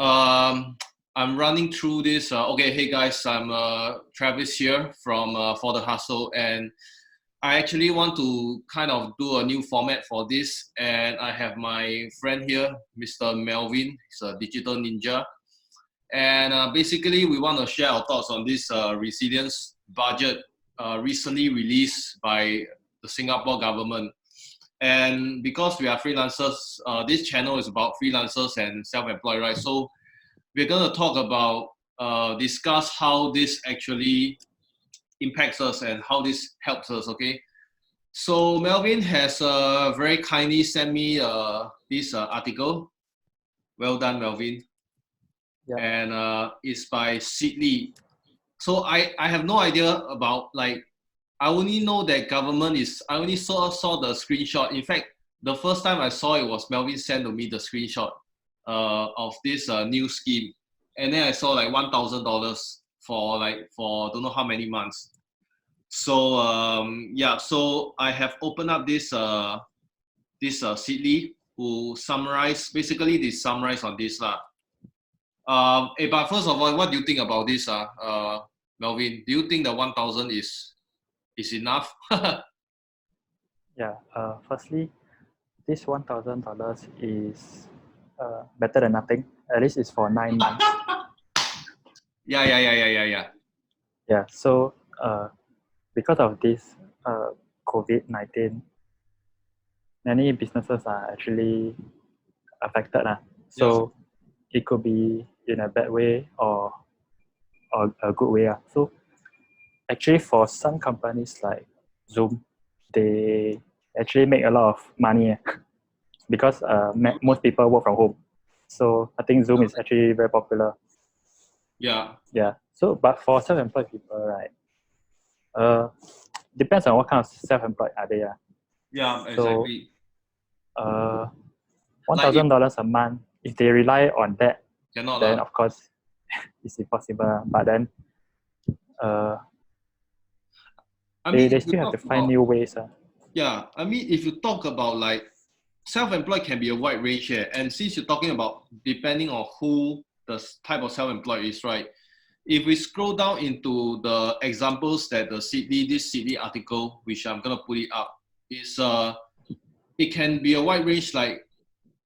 I'm running through this. Okay, hey guys, I'm Travis here from For the Hustle, and I actually want to kind of do a new format for this. And I have my friend here, Mr. Melvin. He's a digital ninja, and basically we want to share our thoughts on this resilience budget recently released by the Singapore government. And because we are freelancers, this channel is about freelancers and self-employed, right? So we're going to talk about, discuss how this actually impacts us and how this helps us, okay? So Melvin has very kindly sent me this article. Well done, Melvin. Yeah. And it's by Sidley. So I have no idea about, like, I only know that government is, I only saw the screenshot. In fact, the first time I saw it was Melvin sent to me the screenshot of this new scheme. And then I saw like $1,000 for don't know how many months. So yeah, so I have opened up this Sidley who basically they summarize on this lah. But first of all, what do you think about this, Melvin? Do you think the 1,000 is enough? Yeah. Firstly, this $1,000 is better than nothing. At least it's for 9 months. Yeah. Yeah. So because of this COVID-19, many businesses are actually affected. So it could be in a bad way or a good way. So actually for some companies like Zoom, they actually make a lot of money because most people work from home. So I think Zoom is actually very popular. Yeah. So, but for self-employed people, right? Depends on what kind of self-employed are they. Yeah, exactly. So, $1,000 a month. If they rely on that, then of course it's impossible. But then, they still have to find new ways. Yeah, I mean, if you talk about like self-employed can be a wide range here, and since you're talking about depending on who the type of self-employed is, right? If we scroll down into the examples that this Sidley article, which I'm gonna put it up, is it can be a wide range. Like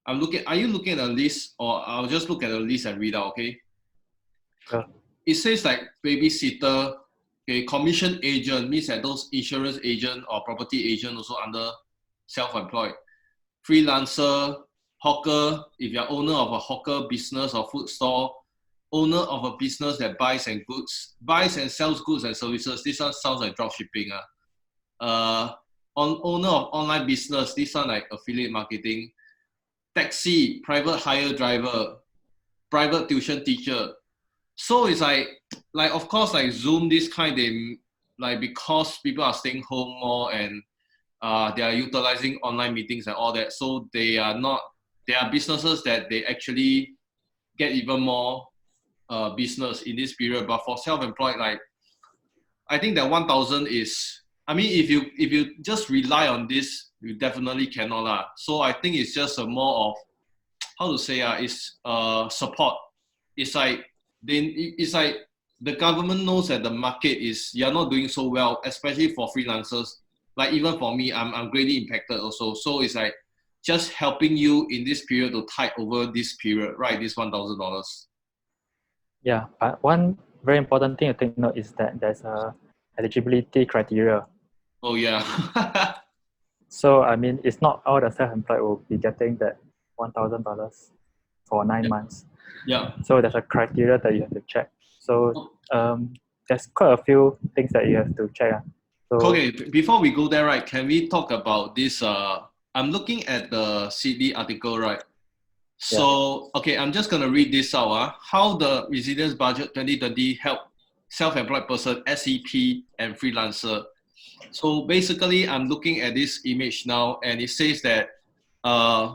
are you looking at a list, or I'll just look at a list and read out, okay? Sure. It says like babysitter, okay, commission agent means that those insurance agent or property agent also under self-employed. Freelancer, hawker, if you're owner of a hawker business or food store, owner of a business that buys and sells goods and services. This one sounds like dropshipping. Owner of online business. This one like affiliate marketing. Taxi, private hire driver, private tuition teacher. So it's like of course like Zoom, this kind, they like, because people are staying home more and they are utilizing online meetings and all that. So there are businesses that they actually get even more business in this period. But for self-employed, like I think that 1,000 is, I mean, if you just rely on this, you definitely cannot lah. So I think it's just a more of, how to say, it's support. It's like the government knows that the market is, you're not doing so well, especially for freelancers. Like even for me, I'm greatly impacted also. So it's like just helping you in this period to tide over this period, right? This $1,000. Yeah, but one very important thing to take note is that there's a eligibility criteria. Oh yeah. So I mean, it's not all the self-employed will be getting that $1,000 for 9 months. Yeah. So there's a criteria that you have to check. So there's quite a few things that you have to check. So, okay, before we go there, right, can we talk about this? I'm looking at the Sidley article, right? So, okay, I'm just going to read this out. How the Resilience Budget 2020 help self-employed person, SEP, and freelancer. So basically, I'm looking at this image now, and it says that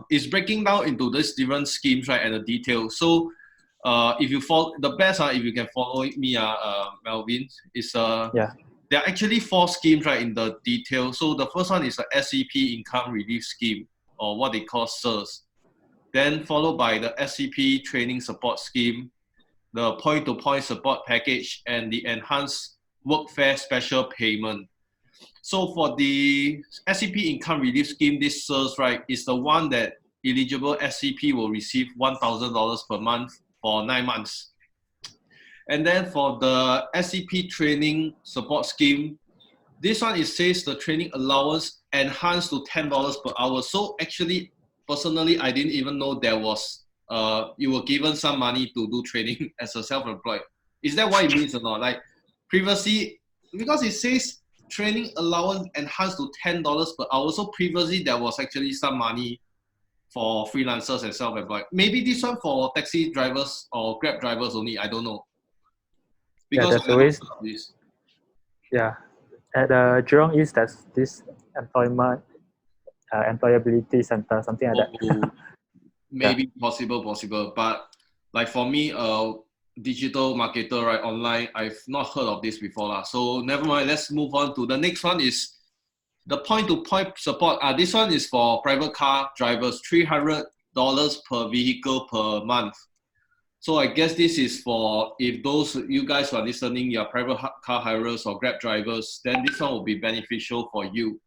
it's breaking down into these different schemes, right, and the details. So if you follow, the best, if you can follow me, Melvin, is there are actually 4 schemes, right, in the detail. So the first one is the SEP Income Relief Scheme, or what they call SERS. then followed by the SCP training support scheme, the point-to-point support package, and the enhanced workfare special payment. So for the SCP income relief scheme, this SIRS, right, is the one that eligible SCP will receive $1,000 per month for 9 months. And then for the SCP training support scheme, this one, it says the training allowance enhanced to $10 per hour. So actually, personally, I didn't even know there was, you were given some money to do training as a self-employed. Is that what it means or not? Like previously, because it says training allowance enhanced to $10 per hour. So previously, there was actually some money for freelancers and self-employed. Maybe this one for taxi drivers or Grab drivers only, I don't know. Because there's always, this. Yeah, at Jurong East, there's this employability center, something like that. Maybe possible. But like for me, digital marketer, right, online, I've not heard of this before. So never mind, let's move on to the next one is the point-to-point support. This one is for private car drivers, $300 per vehicle per month. So I guess this is for if those you guys who are listening, you're private car hirers or Grab drivers, then this one will be beneficial for you.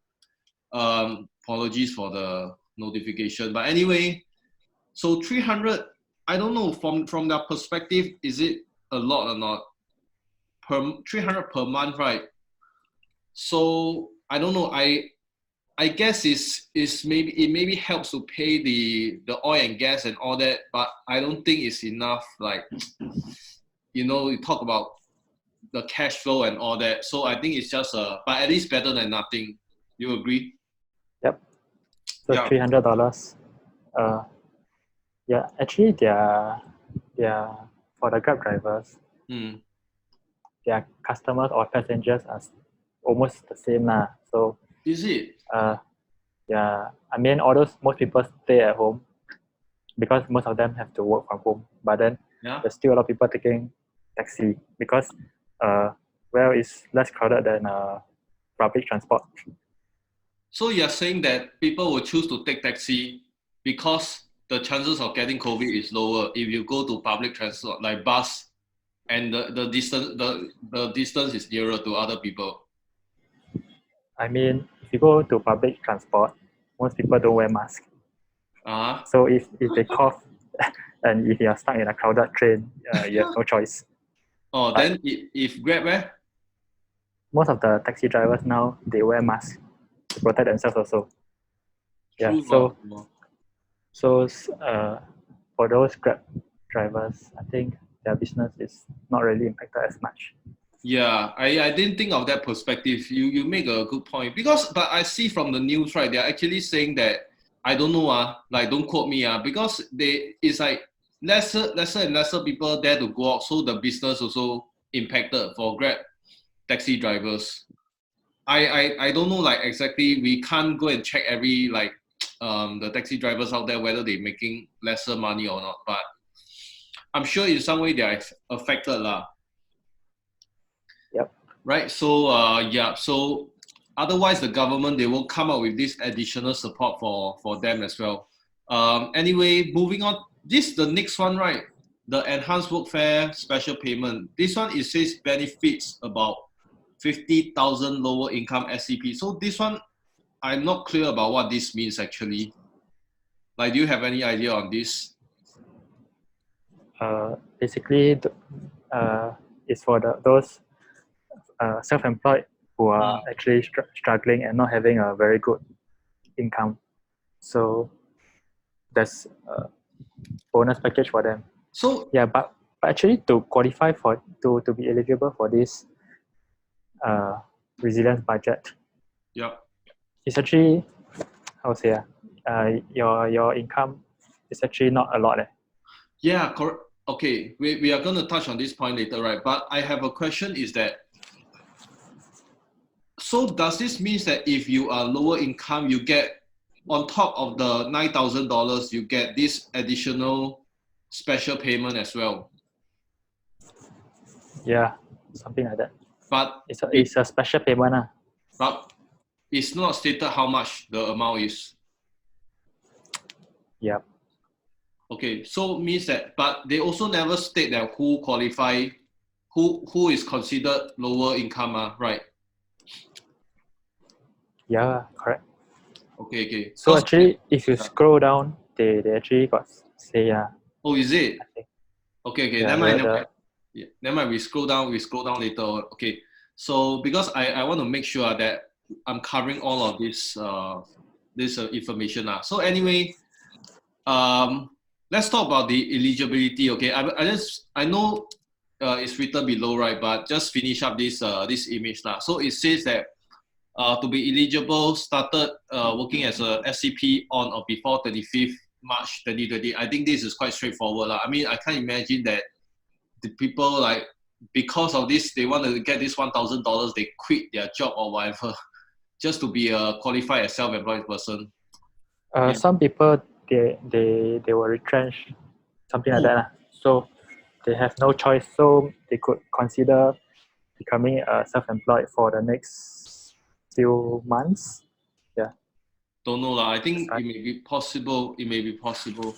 Apologies for the notification, but anyway, so 300. I don't know from their perspective, is it a lot or not? 300 per month, right? So I don't know. I guess it maybe helps to pay the oil and gas and all that, but I don't think it's enough. Like, you talk about the cash flow and all that. So I think it's just but at least better than nothing. You agree? Yep. So yeah. $300. Yeah, actually, they're for the Grab drivers. Their customers or passengers are almost the same lah. So is it? Yeah, I mean, most people stay at home because most of them have to work from home. But then there's still a lot of people taking taxi because it's less crowded than public transport. So you're saying that people will choose to take taxi because the chances of getting COVID is lower if you go to public transport like bus, and the distance is nearer to other people. I mean, if you go to public transport, most people don't wear masks. So if they cough and if you're stuck in a crowded train, you have no choice. But then if Grab wear? Most of the taxi drivers now, they wear masks to protect themselves also. Yeah, so for those Grab drivers, I think their business is not really impacted as much. Yeah, I didn't think of that perspective. You make a good point but I see from the news, right? They're actually saying that, I don't know, like don't quote me, because it's like lesser and lesser people there to go out, so the business also impacted for Grab taxi drivers. I don't know like exactly. We can't go and check every like the taxi drivers out there whether they're making lesser money or not, but I'm sure in some way they are affected lah. Yep. Right. So so otherwise the government, they won't come up with this additional support for them as well. Anyway, moving on. The next one, right? The enhanced workfare special payment. This one, it says benefits about 50,000 lower income SCP. So this one, I'm not clear about what this means actually. Like, do you have any idea on this? Basically, it's for those self-employed who are actually struggling and not having a very good income. So there's a bonus package for them. So yeah, but actually to qualify to be eligible for this resilience budget, it's actually, how to say, your income is actually not a lot. Yeah, correct. Okay, we are going to touch on this point later, right? But I have a question, is that, so does this mean that if you are lower income, you get, on top of the $9,000, you get this additional special payment as well? Yeah, something like that. But it's a special payment. But it's not stated how much the amount is. Yeah. Okay, so means that, but they also never state that who qualify, who is considered lower income, right? Yeah, correct. Okay. So Cause actually, if you scroll down, they actually got say oh, is it? I think Okay. yeah Never mind. the Yeah, never mind. We scroll down later on. Okay. So because I want to make sure that I'm covering all of this information. So anyway, let's talk about the eligibility. Okay. I know it's written below, right? But just finish up this image lah. So it says that to be eligible, started working as a SCP on or before 25th March 2020. I think this is quite straightforward. I mean, I can't imagine that the people like, because of this, they want to get this $1,000, they quit their job or whatever just to be qualified as self-employed person. Yeah. some people they were retrenched, something like that lah. So they have no choice. So they could consider becoming self-employed for the next few months. Yeah, Don't know lah. I that's think right. it may be possible.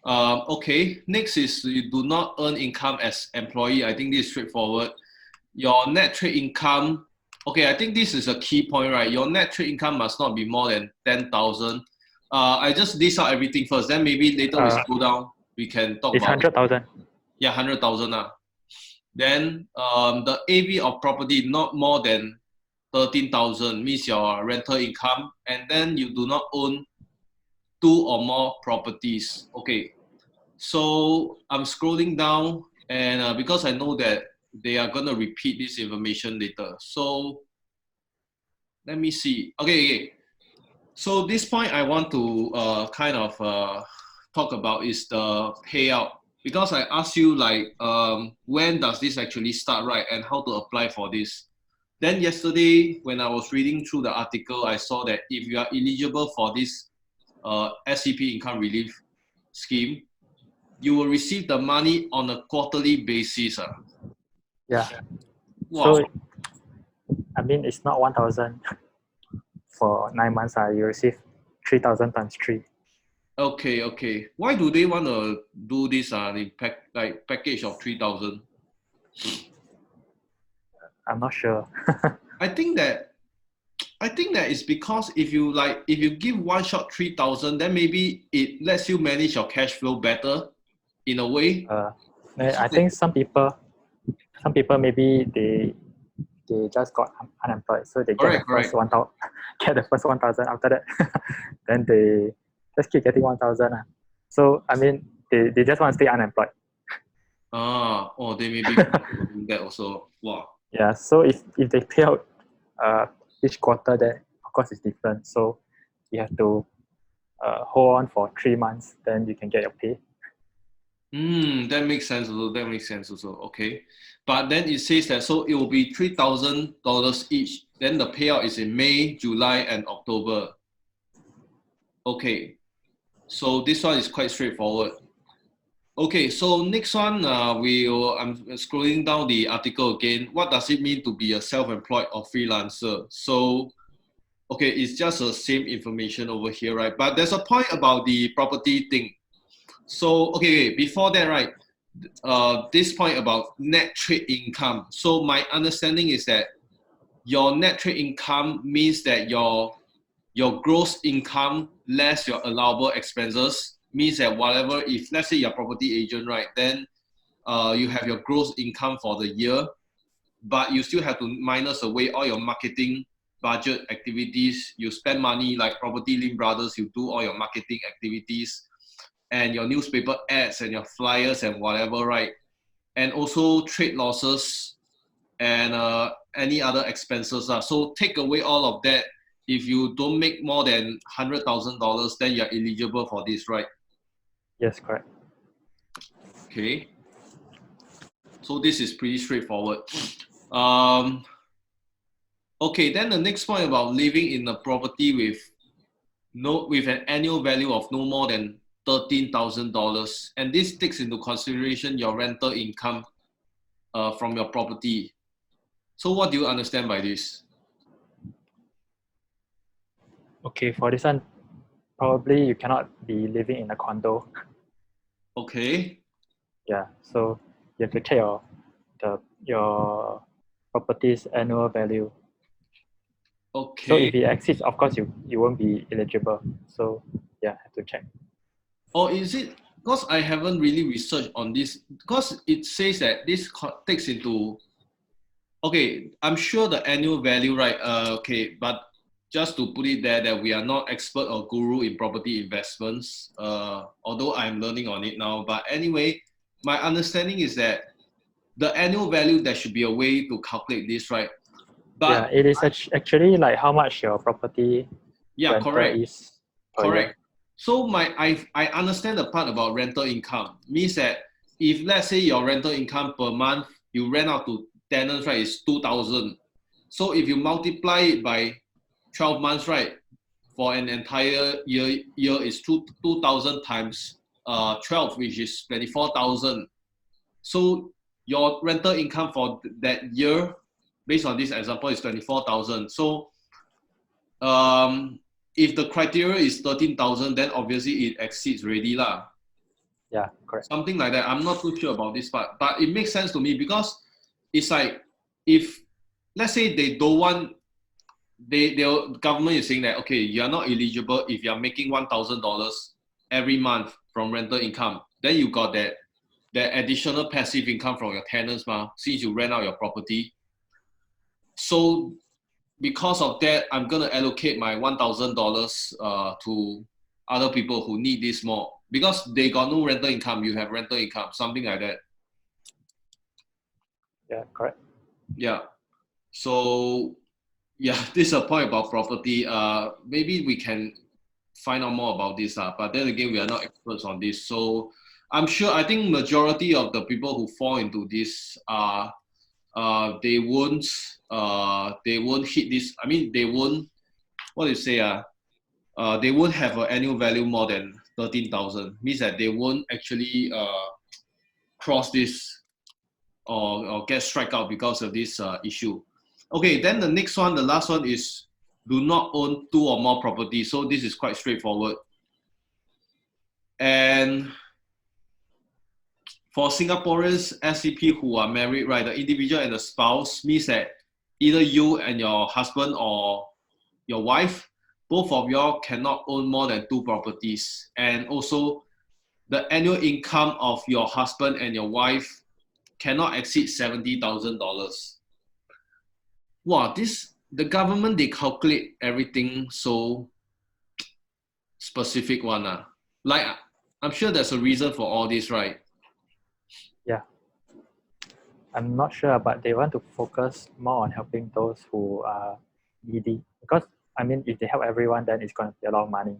Okay. Next is you do not earn income as employee. I think this is straightforward. Your net trade income. Okay, I think this is a key point, right? Your net trade income must not be more than 10,000. I just list out everything first. Then maybe later we scroll down. We can talk It's about 100,000. yeah 100,000. Then the AV of property not more than 13,000 means your rental income, and then you do not own two or more properties. Okay, so I'm scrolling down, and because I know that they are gonna repeat this information later, so let me see. Okay. So this point I want to kind of talk about is the payout, because I asked you like when does this actually start, right, and how to apply for this. Then yesterday when I was reading through the article, I saw that if you are eligible for this SCP income relief scheme, you will receive the money on a quarterly basis. Yeah. Wow. So I mean, it's not 1,000 for 9 months. You receive 3,000 times 3. Okay. Why do they want to do this? The package of 3,000. I'm not sure. I think that it's because if you give one shot 3,000, then maybe it lets you manage your cash flow better in a way. I think some people maybe they just got unemployed, so they get the Correct. first 1,000, get the first 1,000. After that, then they just keep getting 1,000. So I mean, they just want to stay unemployed. They may be doing that also. Wow. Yeah. So if they pay out each quarter, then of course it's different. So you have to hold on for 3 months, then you can get your pay. That makes sense also. Okay. But then it says that so it will be $3,000 each. Then the payout is in May, July, and October. Okay. So this one is quite straightforward. Okay, so next one, I'm scrolling down the article again. What does it mean to be a self-employed or freelancer? So, okay, it's just the same information over here, right? But there's a point about the property thing. So, okay, before that, right, this point about net trade income. So my understanding is that your net trade income means that your gross income less your allowable expenses means that whatever, if let's say you're a property agent, right, then you have your gross income for the year, but you still have to minus away all your marketing budget activities. You spend money like Property Link Brothers, you do all your marketing activities and your newspaper ads and your flyers and whatever, right? And also trade losses and any other expenses. So take away all of that. If you don't make more than $100,000, then you're eligible for this, right? Yes, correct. Okay. So this is pretty straightforward. Okay, then the next point about living in a property with an annual value of no more than $13,000, and this takes into consideration your rental income from your property. So what do you understand by this? Okay, for this one, probably you cannot be living in a condo. Okay. Yeah, so you have to check your property's annual value. So if Okay. it exceeds, of course you won't be eligible. So yeah, have to check. Or is it because I haven't really researched on this because it says that this takes into okay, I'm sure the annual value, right? Okay, but just to put it there that we are not expert or guru in property investments, although I'm learning on it now. But anyway, my understanding is that the annual value, there should be a way to calculate this, right? Yeah, But it is actually like how much your property yeah, rental correct, is per year. correct. So I understand the part about rental income means that if let's say your rental income per month you rent out to tenants, right, is 2,000. So if you multiply it by 12 months, right, for an entire year is 2,000 times 12, which is 24,000. So your rental income for that year, based on this example, is 24,000. So um, if the criteria is 13,000, then obviously it exceeds already lah. Yeah, correct. Something like that. I'm not too sure about this part, but it makes sense to me because it's like if let's say they don't want the government is saying that okay, you're not eligible if you're making $1,000 every month from rental income. Then you got that additional passive income from your tenants, since you rent out your property. So because of that, I'm gonna allocate my $1,000 to other people who need this more because they got no rental income. You have rental income, something like that. Yeah, correct. Yeah. So yeah, this is a point about property. Maybe we can find out more about this. But then again, we are not experts on this. So I'm sure, I think majority of the people who fall into this are, they won't hit this. I mean, they won't, what do you say? They won't have an annual value more than 13,000. Means that they won't actually cross this or get strike out because of this issue. Okay, then the next one, the last one is do not own two or more properties. So this is quite straightforward. And for Singaporeans SCP who are married, right, the individual and the spouse means that either you and your husband or your wife, both of y'all cannot own more than two properties. And also the annual income of your husband and your wife cannot exceed $70,000. Wow, this the government they calculate everything so specific one. Like I'm sure there's a reason for all this, right? Yeah. I'm not sure, but they want to focus more on helping those who are needy. Because I mean, if they help everyone, then it's going to be a lot of money.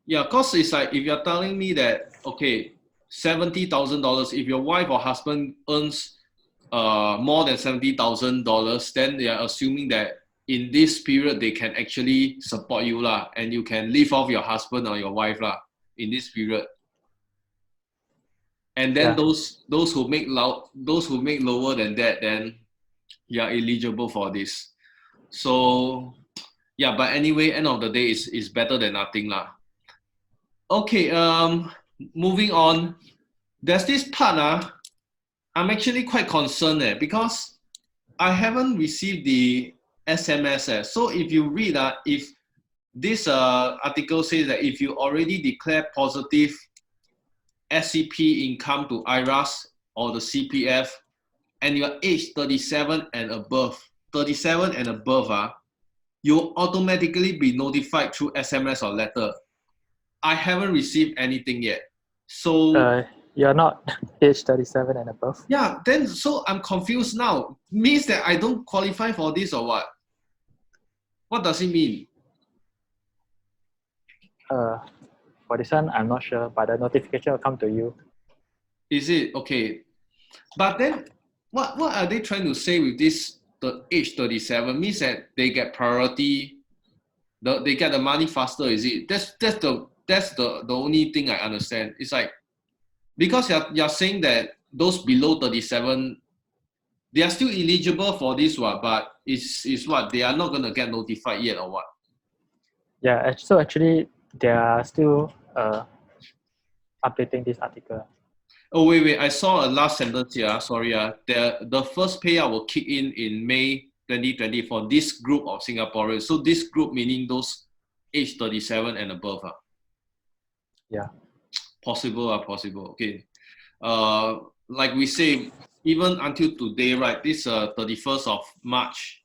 Yeah, cause it's like if you're telling me that okay, $70,000, if your wife or husband earns more than $70,000, then they are assuming that in this period they can actually support you lah, and you can live off your husband or your wife lah in this period. And then Yeah. those who make lower than that, then you are eligible for this. So yeah, but anyway, end of the day is better than nothing lah. Okay, moving on. There's this part I'm actually quite concerned because I haven't received the SMS. So if you read if this article says that if you already declare positive SCP income to IRAS or the CPF and you're age 37 and above, you'll automatically be notified through SMS or letter. I haven't received anything yet. So you're not age 37 and above. yeah, then so I'm confused now. Means that I don't qualify for this or what? What does it mean? For this one, I'm not sure, but the notification will come to you. Is it okay? But then what are they trying to say with this the age 37? Means that they get priority, they get the money faster, is it? That's the only thing I understand. It's like because you're saying that those below 37, they are still eligible for this one, but it's what they are not gonna get notified yet or what? Yeah, so actually there are still updating this article. Oh, wait. I saw a last sentence here. Sorry. The first payout will kick in May 2020 for this group of Singaporeans. So this group meaning those age 37 and above. Yeah. Possible. Okay. Like we say, even until today, right, this 31st of March,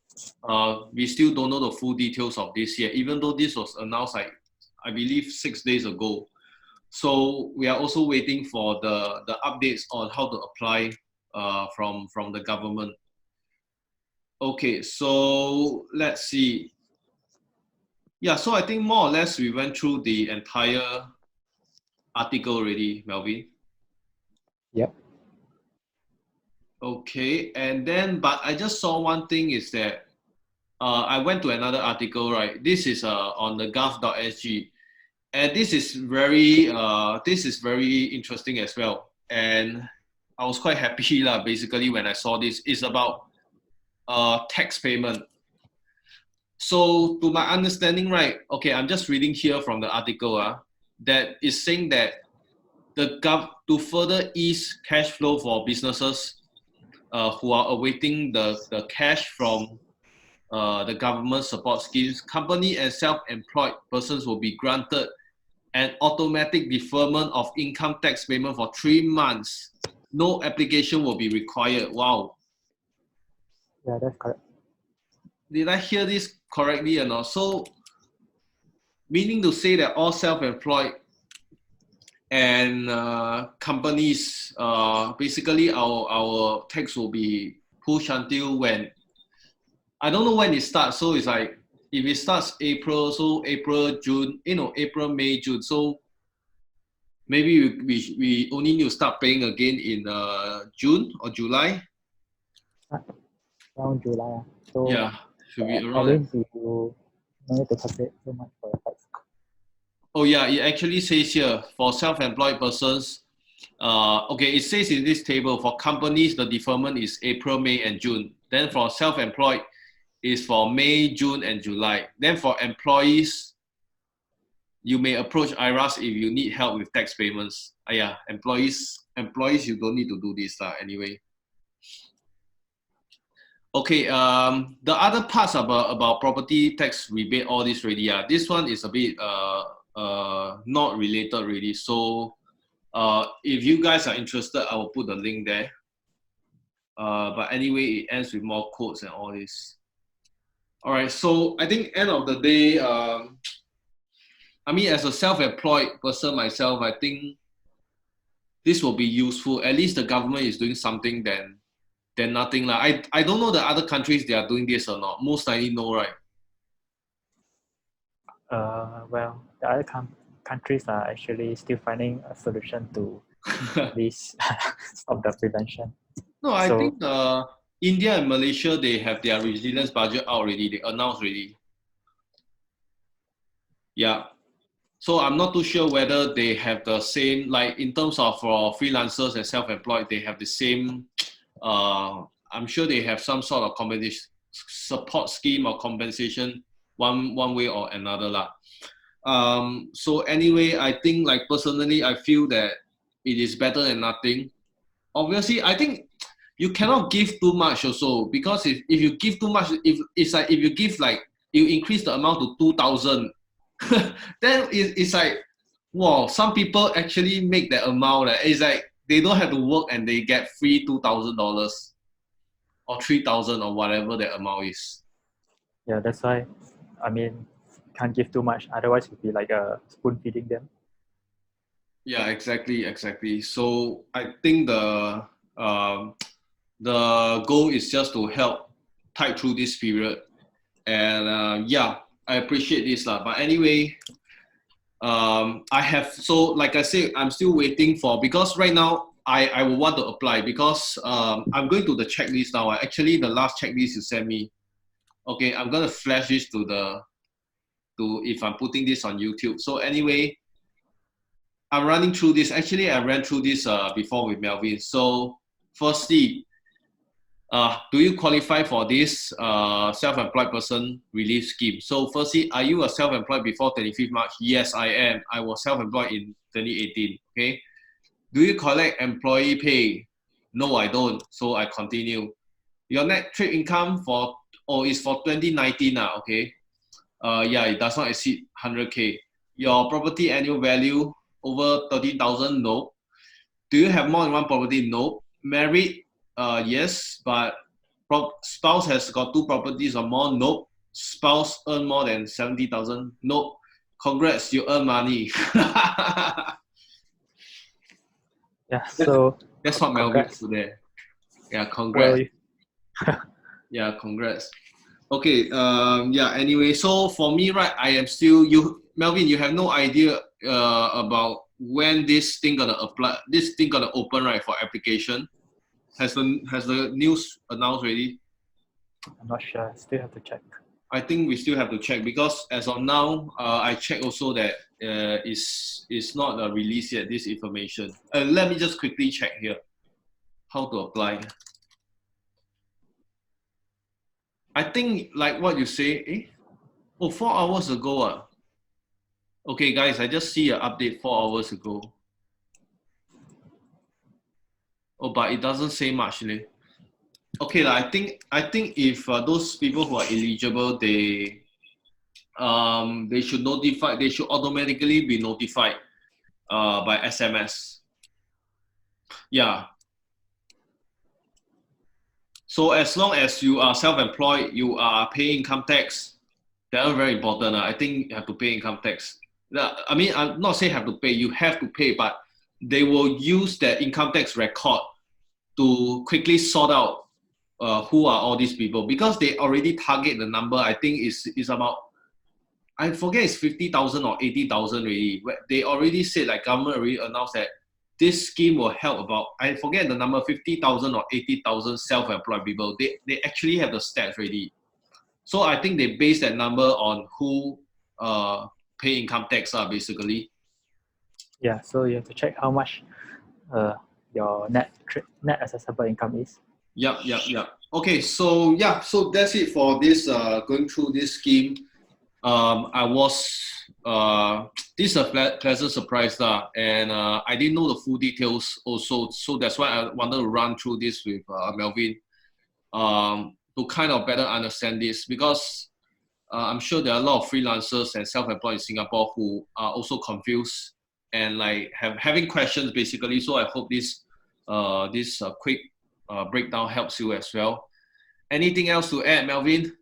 we still don't know the full details of this yet, even though this was announced, like, I believe 6 days ago. So we are also waiting for the updates on how to apply from the government. Okay, so let's see. Yeah, so I think more or less we went through the entire article already, Melvin. Yep. Okay, and then, but I just saw one thing is that I went to another article, right? This is on the gov.sg, and this is very interesting as well. And I was quite happy lah, basically, when I saw this. It's about tax payment. So to my understanding, right? Okay, I'm just reading here from the article that is saying that to further ease cash flow for businesses who are awaiting the cash from the government support schemes, company and self-employed persons will be granted an automatic deferment of income tax payment for 3 months. No application will be required. Wow. Yeah, that's correct. Did I hear this correctly or not? So, meaning to say that all self-employed and companies, basically our tax will be pushed until when? I don't know when it starts. So it's like, if it starts April, so April, June, April, May, June. So maybe we only need to start paying again in June or July. Around July. So Yeah, should be around. At least you no need to calculate so much for your tax. Oh yeah, it actually says here for self-employed persons. Okay, it says in this table for companies the deferment is April, May, and June. Then for self-employed is for May, June, and July. Then for employees, you may approach IRAS if you need help with tax payments. Yeah, employees, you don't need to do this anyway. Okay, the other parts about property tax rebate, all this already. This one is a bit not related really. So if you guys are interested, I will put the link there. But anyway, it ends with more quotes and all this. All right, so I think end of the day, I mean, as a self-employed person myself, I think this will be useful. At least the government is doing something then nothing. Like I don't know the other countries they are doing this or not. Most likely no, right? Well, the other countries are actually still finding a solution to this of the prevention. No, I think India and Malaysia, they have their resilience budget out already. They announced already. Yeah. So I'm not too sure whether they have the same, like in terms of for freelancers and self-employed, they have the same, I'm sure they have some sort of compensation support scheme or compensation one way or another. So anyway, I think like personally, I feel that it is better than nothing. Obviously, I think you cannot give too much also, because if you give too much, if you give like, you increase the amount to 2,000, then it's like, wow, some people actually make that amount. It's like they don't have to work and they get free $2,000 or 3,000 or whatever the amount is. Yeah, that's why, I mean, can't give too much. Otherwise, it would be like a spoon feeding them. Yeah, exactly. So I think the goal is just to help tide through this period. And yeah, I appreciate this. But anyway, I have, so like I said, I'm still waiting for, because right now I will want to apply, because I'm going to the checklist now. Actually, the last checklist you sent me. Okay, I'm gonna flash this to if I'm putting this on YouTube. So anyway, I'm running through this. Actually, I ran through this before with Melvin. So firstly, do you qualify for this self-employed person relief scheme? So firstly, are you a self-employed before 25th March? Yes, I am. I was self-employed in 2018. Okay. Do you collect employee pay? No, I don't. So I continue. Your net trade income is for 2019 okay. Yeah, it does not exceed 100K. Your property annual value over 13,000? No. Do you have more than one property? No. Married? Yes, but spouse has got 2 properties or more? Nope. Spouse earn more than 70,000? Nope. Congrats, you earn money. Yeah, so That's what Melvin congrats. put there. Yeah, Well, congrats. Yeah, congrats. Okay, yeah, anyway, so for me, right, I am still, Melvin, you have no idea about when this thing gonna open, right, for application. Has the news announced already? I'm not sure. Still have to check. I think we still have to check because as of now, I check also that it's not released yet, this information. Let me just quickly check here how to apply. I think like what you say, 4 hours ago. Okay, guys, I just see an update 4 hours ago. Oh, but it doesn't say much. Okay, I think if those people who are eligible, they should notify. They should automatically be notified by SMS. Yeah. So as long as you are self-employed, you are paying income tax. That's very important. I think you have to pay income tax. I mean, I'm not saying have to pay. You have to pay, but they will use that income tax record to quickly sort out who are all these people because they already target the number. I think is about, I forget it's 50,000 or 80,000 already. They already said, like government already announced that this scheme will help about, I forget the number, 50,000 or 80,000 self-employed people. They actually have the stats already. So I think they base that number on who pay income tax basically. Yeah, so you have to check how much your net accessible income is. Yep. Okay, so yeah, so that's it for this going through this scheme. I was this is a pleasant surprise and I didn't know the full details also, so that's why I wanted to run through this with Melvin to kind of better understand this because I'm sure there are a lot of freelancers and self-employed in Singapore who are also confused and like having questions basically. So I hope this quick breakdown helps you as well. Anything else to add, Melvin?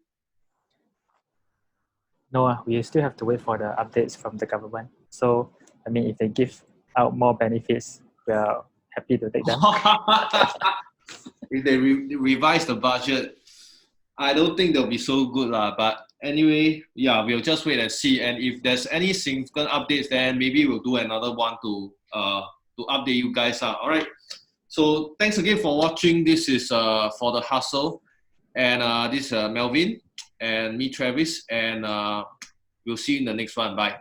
No, we still have to wait for the updates from the government. So, I mean, if they give out more benefits, we are happy to take them. If they revise the budget, I don't think they'll be so good but anyway, yeah, we'll just wait and see. And if there's any significant updates, then maybe we'll do another one to update you guys. All right. So thanks again for watching. This is For the Hustle, and this is Melvin and me, Travis, and we'll see you in the next one. Bye.